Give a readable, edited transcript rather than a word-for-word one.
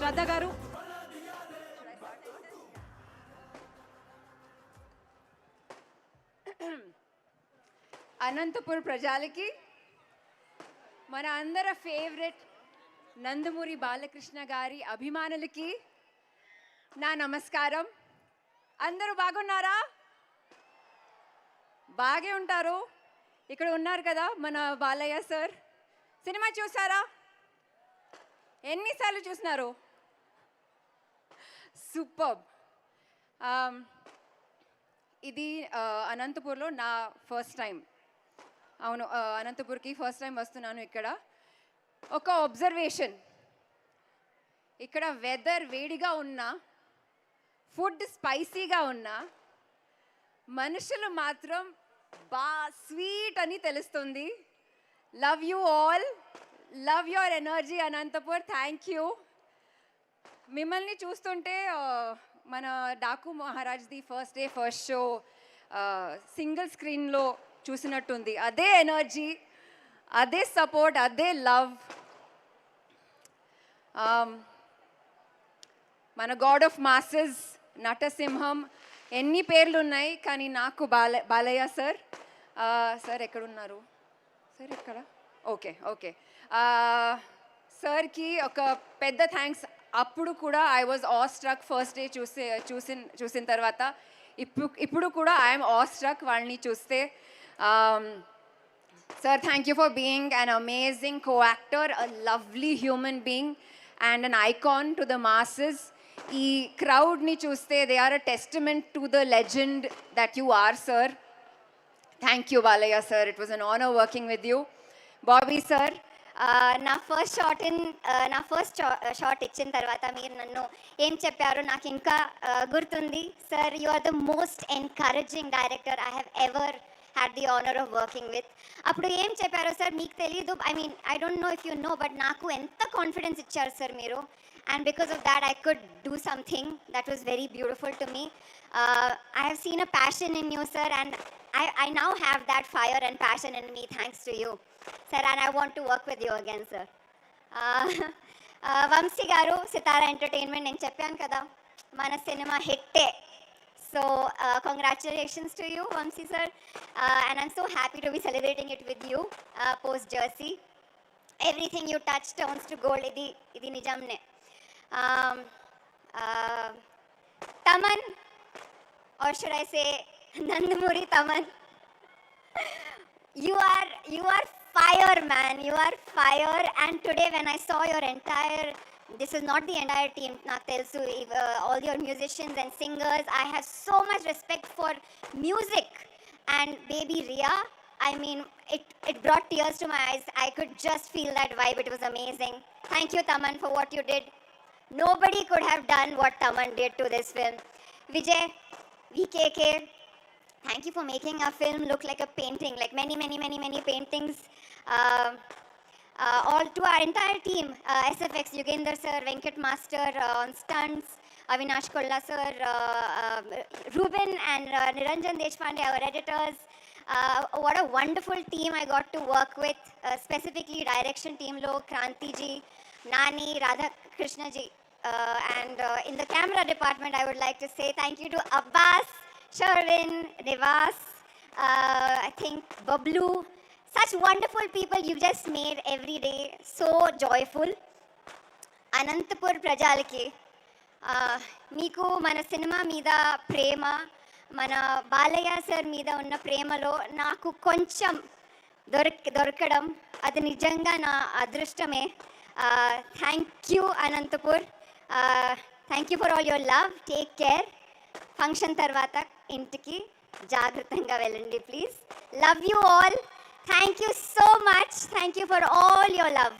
శ్రద్ధ గారు. అనంతపూర్ ప్రజలకి, మన అందరి ఫేవరెట్ నందమూరి బాలకృష్ణ గారి అభిమానులకి నా నమస్కారం. అందరూ బాగున్నారా? బాగే ఉంటారు. ఇక్కడ ఉన్నారు కదా మన బాలయ్య సార్. సినిమా చూసారా? ఎన్నిసార్లు చూసినారు? సూపర్. ఇది అనంతపూర్లో నా ఫస్ట్ టైం. అవును, అనంతపూర్కి ఫస్ట్ టైం వస్తున్నాను. ఇక్కడ ఒక అబ్జర్వేషన్, ఇక్కడ వెదర్ వేడిగా ఉన్నా, ఫుడ్ స్పైసీగా ఉన్నా, మనుషులు మాత్రం స్వీట్ అని తెలుస్తుంది. Love you all, love your energy Anantapur. Thank you. మిమ్మల్ని చూస్తుంటే మన డాకు మహారాజ్ది first day first show single స్క్రీన్లో చూసినట్టుంది. అదే ఎనర్జీ, అదే సపోర్ట్, అదే లవ్. మన గాడ్ ఆఫ్ మాసెస్ నటసింహం, ఎన్ని పేర్లు ఉన్నాయి, కానీ నాకు బాలయ్య సార్. సార్ ఎక్కడున్నారు? సార్ ఎక్కడ? Okay okay. సార్కి ఒక పెద్ద థ్యాంక్స్. అప్పుడు కూడా I was all struck first day చూసిన తర్వాత. ఇప్పుడు కూడా ఐఎమ్ ఆల్ స్ట్రక్ వాళ్ళని చూస్తే. Sir, thank you for being an amazing co-actor, a lovely human being and an icon to the masses. Ee crowd ni chuste, they are a testament to the legend that you are, sir. Thank you, Balaya sir. It was an honor working with you. Bobby sir, నా first shot ఇచ్చిన తర్వాత మీరు నన్ను ఏం చెప్పారో నాకు ఇంకా గుర్తుంది. Sir, you are the most encouraging director I have ever had the honour of working with. అప్పుడు ఏం చెప్పారో సార్ మీకు తెలియదు. I don't know if you know, but నాకు ఎంత కాన్ఫిడెన్స్ ఇచ్చారు సార్ మీరు. And because of that, I could do something that was very beautiful to me. I have seen a passion in you, sir, and I now have that fire and passion in me thanks to you, sir, and I want to work with you again, sir. Vamsi garu, Sitara Entertainment, నేను చెప్పాను కదా మన cinema హిట్టే. So congratulations to you, Vamsi sir, and I'm so happy to be celebrating it with you post Jersey. Everything you touch turns to gold. ఇది నిజంనే. Taman, or should I say Nandamuri Taman, you are fire, man. You are fire. And today when I saw your entire, this is not the entire team, not telsu, all your musicians and singers, I have so much respect for music. And baby Ria, I mean, it brought tears to my eyes. I could just feel that vibe. It was amazing. Thank you, Taman, for what you did. Nobody could have done what Taman did to this film. Vijay, VKK, thank you for making our film look like a painting, like many paintings. All to our entire team, SFX, Yugender sir, Venkat Master on stunts, Avinash Kolla sir, Ruben and Niranjan Deshpande, our editors. What a wonderful team I got to work with, specifically direction team lo Kranti ji, Nani, Radha Krishna ji, and in the camera department I would like to say thank you to Abbas, Sherwin, Nivas, I think Bablu. Such wonderful people you just made every day so joyful. Anantapur Prajalaki, meeku mana cinema meeda prema, mana Balaya sir meeda unna premalo naaku koncham dorkadam adi nijanga na adrishtame. Thank you, Anantapur. Thank you for all your love. Take care. Function tarvata intiki jagrattanga velandi, please. Love you all. Thank you so much. Thank you for all your love.